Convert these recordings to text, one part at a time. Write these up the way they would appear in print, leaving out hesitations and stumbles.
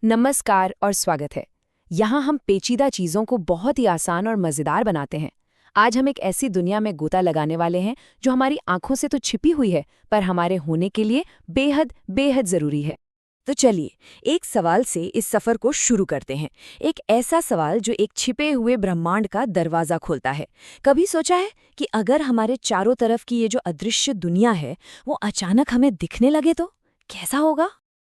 नमस्कार और स्वागत है। यहाँ हम पेचीदा चीज़ों को बहुत ही आसान और मज़ेदार बनाते हैं। आज हम एक ऐसी दुनिया में गोता लगाने वाले हैं जो हमारी आंखों से तो छिपी हुई है, पर हमारे होने के लिए बेहद बेहद ज़रूरी है। तो चलिए, एक सवाल से इस सफ़र को शुरू करते हैं। एक ऐसा सवाल जो एक छिपे हुए ब्रह्मांड का दरवाज़ा खोलता है। कभी सोचा है कि अगर हमारे चारों तरफ की ये जो अदृश्य दुनिया है, वो अचानक हमें दिखने लगे तो कैसा होगा?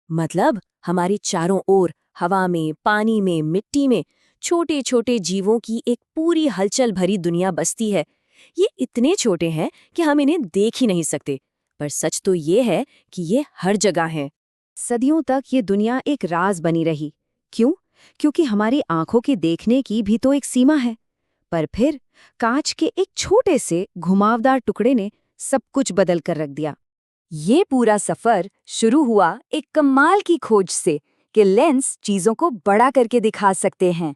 मतलब हमारी चारों ओर हवा में, पानी में, मिट्टी में छोटे छोटे जीवों की एक पूरी हलचल भरी दुनिया बसती है। ये इतने छोटे हैं कि हम इन्हें देख ही नहीं सकते, पर सच तो ये है कि ये हर जगह हैं। सदियों तक ये दुनिया एक राज बनी रही। क्यों? क्योंकि हमारी आंखों के देखने की भी तो एक सीमा है। पर फिर कांच के एक छोटे से घुमावदार टुकड़े ने सब कुछ बदल कर रख दिया। ये पूरा सफर शुरू हुआ एक कमाल की खोज से कि लेंस चीजों को बड़ा करके दिखा सकते हैं।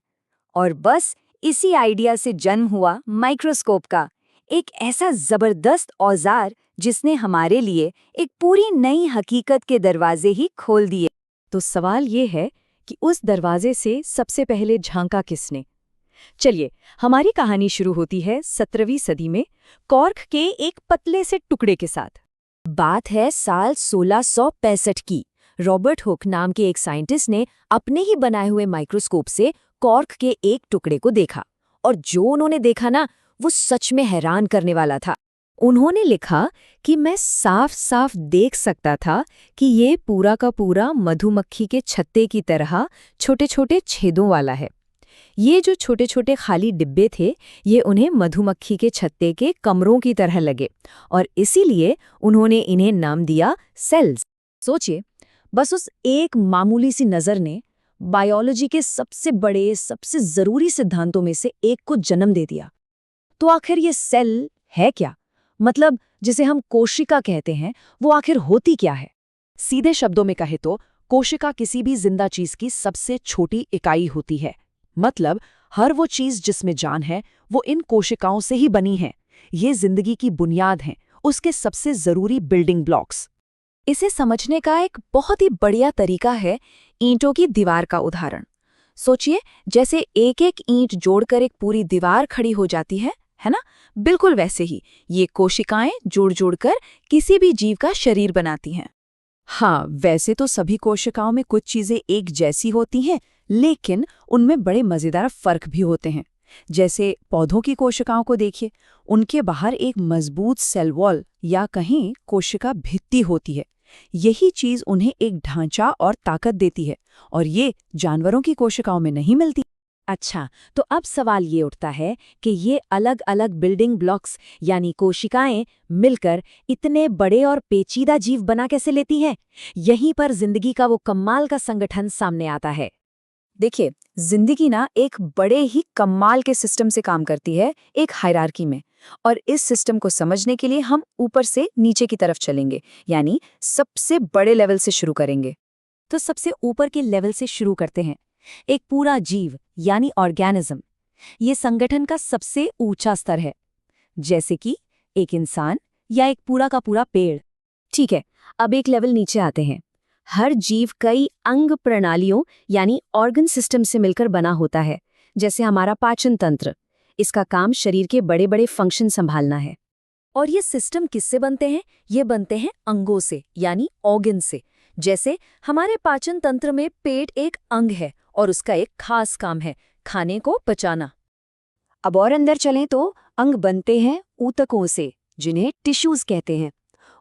और बस इसी आइडिया से जन्म हुआ माइक्रोस्कोप का, एक ऐसा जबरदस्त औजार जिसने हमारे लिए एक पूरी नई हकीकत के दरवाजे ही खोल दिए। तो सवाल ये है कि उस दरवाजे से सबसे पहले झांका किसने? चलिए, हमारी कहानी शुरू होती है 17वीं सदी में कॉर्क के एक पतले से टुकड़े के साथ। बात है साल 1665 की। रॉबर्ट हुक नाम के एक साइंटिस्ट ने अपने ही बनाए हुए माइक्रोस्कोप से कॉर्क के एक टुकड़े को देखा, और जो उन्होंने देखा ना, वो सच में हैरान करने वाला था। उन्होंने लिखा कि मैं साफ साफ देख सकता था कि ये पूरा का पूरा मधुमक्खी के छत्ते की तरह छोटे छोटे छेदों वाला है। ये जो छोटे छोटे खाली डिब्बे थे, ये उन्हें मधुमक्खी के छत्ते के कमरों की तरह लगे, और इसीलिए उन्होंने इन्हें नाम दिया सेल्स। सोचिए, बस उस एक मामूली सी नज़र ने बायोलॉजी के सबसे बड़े, सबसे ज़रूरी सिद्धांतों में से एक को जन्म दे दिया। तो आखिर ये सेल है क्या? मतलब जिसे हम कोशिका कहते हैं, वो आखिर होती क्या है? सीधे शब्दों में कहे तो कोशिका किसी भी जिंदा चीज की सबसे छोटी इकाई होती है। मतलब हर वो चीज जिसमें जान है, वो इन कोशिकाओं से ही बनी है। ये जिंदगी की बुनियाद हैं, उसके सबसे जरूरी बिल्डिंग ब्लॉक्स। इसे समझने का एक बहुत ही बढ़िया तरीका है ईंटों की दीवार का उदाहरण। सोचिए, जैसे एक एक ईंट जोड़कर एक पूरी दीवार खड़ी हो जाती है ना? बिल्कुल वैसे ही ये कोशिकाएं जोड़ जोड़कर किसी भी जीव का शरीर बनाती हैं। हाँ, वैसे तो सभी कोशिकाओं में कुछ चीजें एक जैसी होती हैं, लेकिन उनमें बड़े मजेदार फर्क भी होते हैं। जैसे पौधों की कोशिकाओं को देखिए, उनके बाहर एक मजबूत सेल वॉल या कहीं कोशिका भित्ति होती है। यही चीज उन्हें एक ढांचा और ताकत देती है, और ये जानवरों की कोशिकाओं में नहीं मिलती। अच्छा, तो अब सवाल ये उठता है कि ये अलग अलग बिल्डिंग ब्लॉक्स यानी कोशिकाएं मिलकर इतने बड़े और पेचीदा जीव बना कैसे लेती हैं? यहीं पर जिंदगी का वो कमाल का संगठन सामने आता है। देखिए, जिंदगी ना एक बड़े ही कमाल के सिस्टम से काम करती है, एक हायरार्की में। और इस सिस्टम को समझने के लिए हम ऊपर से नीचे की तरफ चलेंगे, यानी सबसे बड़े लेवल से शुरू करेंगे। तो सबसे ऊपर के लेवल से शुरू करते हैं। एक पूरा जीव यानी ऑर्गेनिज्म, ये संगठन का सबसे ऊंचा स्तर है। जैसे कि एक इंसान या एक पूरा का पूरा पेड़। ठीक है, अब एक लेवल नीचे आते हैं। हर जीव कई अंग प्रणालियों यानी ऑर्गन सिस्टम से मिलकर बना होता है। जैसे हमारा पाचन तंत्र, इसका काम शरीर के बड़े बड़े फंक्शन संभालना है। और ये सिस्टम किससे बनते हैं? ये बनते हैं अंगों से यानी ऑर्गन से। जैसे हमारे पाचन तंत्र में पेट एक अंग है और उसका एक खास काम है खाने को पचाना। अब और अंदर चलें तो अंग बनते हैं ऊतकों से, जिन्हें टिश्यूज कहते हैं।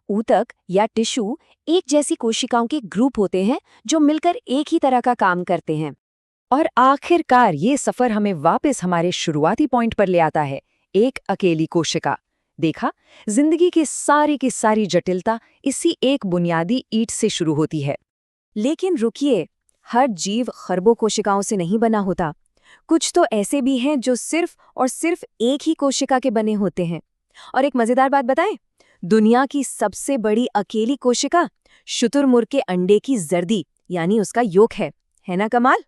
ऊतक या टिश्यू एक जैसी कोशिकाओं के ग्रुप होते हैं जो मिलकर एक ही तरह का काम करते हैं। और आखिरकार ये सफर हमें वापस हमारे शुरुआती पॉइंट पर ले आता है, एक अकेली कोशिका। देखा, जिंदगी की सारी जटिलता इसी एक बुनियादी ईंट से शुरू होती है। लेकिन रुकिए, हर जीव खरबों कोशिकाओं से नहीं बना होता। कुछ तो ऐसे भी हैं जो सिर्फ और सिर्फ एक ही कोशिका के बने होते हैं। और एक मजेदार बात बताएं, दुनिया की सबसे बड़ी अकेली कोशिका शुतुरमुर्ग के अंडे की जर्दी यानी उसका योक है ना कमाल?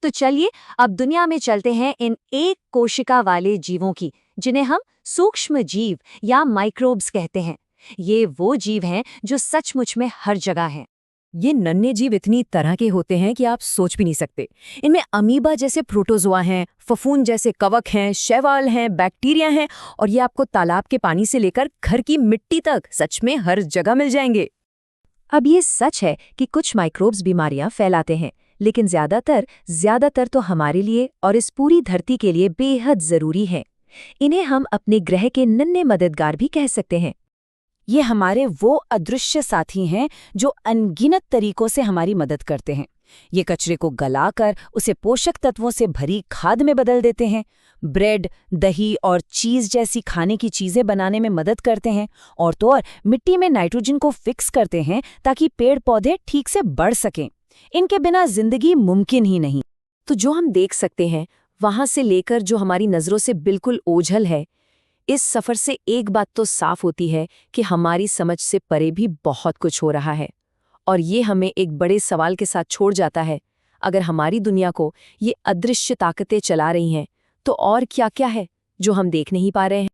तो चलिए अब दुनिया में चलते हैं इन एक कोशिका वाले जीवों की, जिन्हें हम सूक्ष्म जीव या माइक्रोब्स कहते हैं। ये वो जीव हैं जो सचमुच में हर जगह हैं। ये नन्हे जीव इतनी तरह के होते हैं कि आप सोच भी नहीं सकते। इनमें अमीबा जैसे प्रोटोजोआ हैं, फफूंद जैसे कवक हैं, शैवाल हैं, बैक्टीरिया हैं, और ये आपको तालाब के पानी से लेकर घर की मिट्टी तक सच में हर जगह मिल जाएंगे। अब ये सच है कि कुछ माइक्रोब्स बीमारियां फैलाते हैं, लेकिन ज्यादातर तो हमारे लिए और इस पूरी धरती के लिए बेहद जरूरी है। इन्हें हम अपने ग्रह के नन्हे मददगार भी कह सकते हैं। ये हमारे वो अदृश्य साथी हैं जो अनगिनत तरीकों से हमारी मदद करते हैं। ये कचरे को गलाकर उसे पोषक तत्वों से भरी खाद में बदल देते हैं, ब्रेड, दही और चीज़ जैसी खाने की चीज़ें बनाने में मदद करते हैं, और तो और मिट्टी में नाइट्रोजन को फिक्स करते हैं ताकि पेड़ पौधे ठीक से बढ़ सकें। इनके बिना जिंदगी मुमकिन ही नहीं। तो जो हम देख सकते हैं वहां से लेकर जो हमारी नज़रों से बिल्कुल ओझल है, इस सफर से एक बात तो साफ होती है कि हमारी समझ से परे भी बहुत कुछ हो रहा है। और ये हमें एक बड़े सवाल के साथ छोड़ जाता है, अगर हमारी दुनिया को ये अदृश्य ताकतें चला रही हैं, तो और क्या क्या है जो हम देख नहीं पा रहे हैं।